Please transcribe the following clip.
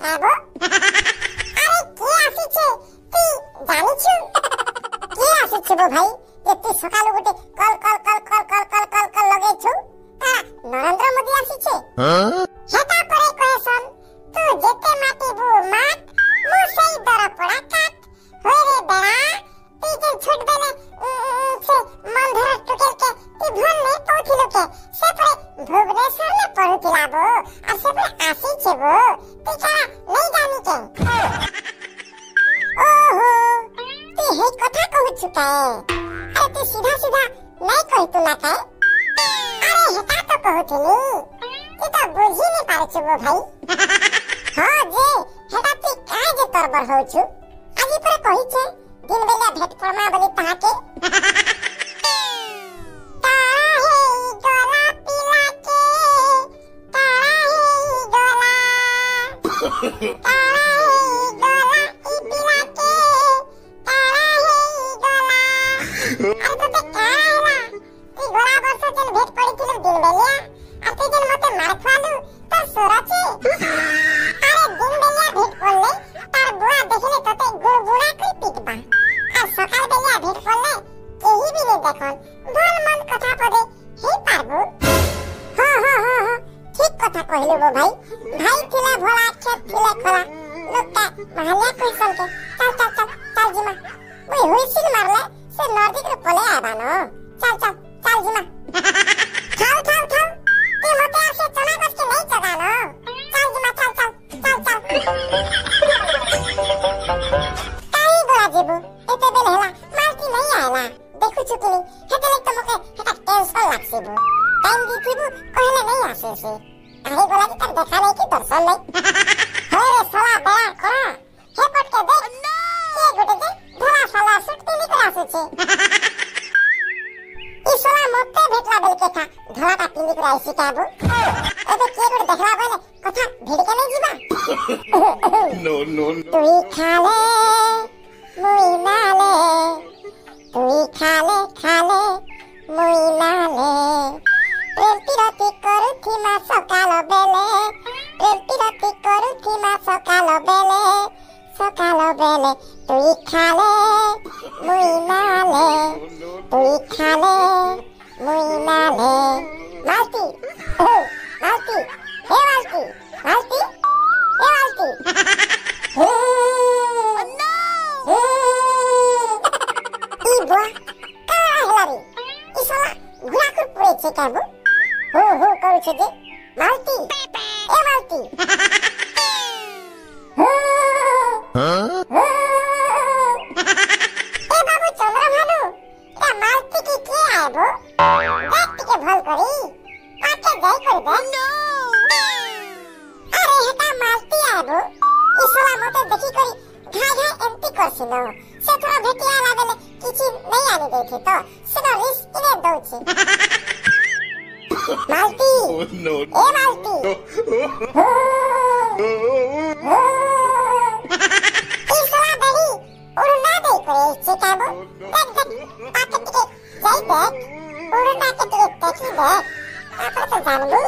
কাবো আরে কে আসিছে তুই জানিছু কে আসিছে গো ভাই যে তুই সকাল উঠে call call call call call call call call লগাইছু তা নরেন্দ্র মোদি আসিছে সেটা পরে কয়েছন তুই যেতে মাটিবু মাঠ মু সেই দর পড়া কাট হই রে বেড়া তুই যে ছুট বেলে সে মন ধরে টুকেলকে তুই ভন্নে পৌঁছিলকে সে পরে ভুবনেশ্বর নে পড়ুছিলাবো আর সে পরে আসিছে গো তুই কারা নেই জানি কে ओहो तू हे कथा कहू कै अरे तू सीधा सीधा नहीं कहतु ना कै अरे हेता तो कहथुनी तू तो बुझी नहीं पारछु गो भाई हां जे हेता तू काहे जे तरबर होछु आजि पर कहि छे दिन बेला भेट परमा बली ताके तारा हे गला पिला के तारा हे गला तारा अरे तो काला ती गोरा बरस जन भेट पड़ी थिलम दिन बेलिया आ तू जन मते मारथवालु तो सोराचे अरे दिन बेलिया भेट पड़ले तार बुआ देखले तते गुड़गुड़ा कई पिटबा आ सकाल बेलिया भेट पड़ले केही भी नहीं देखन भल मन कथा पदे हे पारबो हां ठीक कथा कहलु गो भाई भाई थिला भोला खेत थिले खोला लोका महलिया क्वेश्चन के चल जीमा ओए हुइसिल मारले से नॉर्डिक रे पले आबानो चल जीमा चल तू मते आसे चना कस के नहीं चगानो चल जीमा चल काई बोला जेबू एते बेल हेला मालती नहीं आला देखु चुकिनी हेते लेक तमके हेता टेंशन लागसेबू टाइम दिथिबू कहले नहीं आसे से अरे बोला कि तर देखा नहीं कि दर्शन नहीं हे रे साला बड़ा करा हे पट के देख के गुटे दे धरा साला सुटती निकला सुचे इसला मोते भेटला बेल के था धरा का पिंदी को ऐसी काबू अबे के गुटे देखला बेले कथा भिड़ के नहीं जीवा नो तुई खाले मुई नाले तुई खाले मुई नाले प्रेम पिरती करुथी मा सकाल बेले प्रेम पिरती करुथी मा सकाल बेले तुई खाले मुई नाले तुई खाले मुई नाले मालती हे मालती ई बुआ का हेलारी इसला गुलाकुर पुरे छे काबू हो करू छे जे मालती ए मालती ए बाबू चंद्रभानु या मालती की के आबो देख के भल करी पाके जाई कर दे अरे हेता मालती आबो इसला मते देखि करी घाघा एंटी करसिनो से थोड़ा भेटिया लागले किछि नहीं आनी देथि तो सेनो रिस्क इने दउछि मालती नो ए मालती इसला बड़ी उड़ना दे करे चिकाबो देख पाके टिके जाई देख उड़ना के टिके देखि देख आप तो जानबो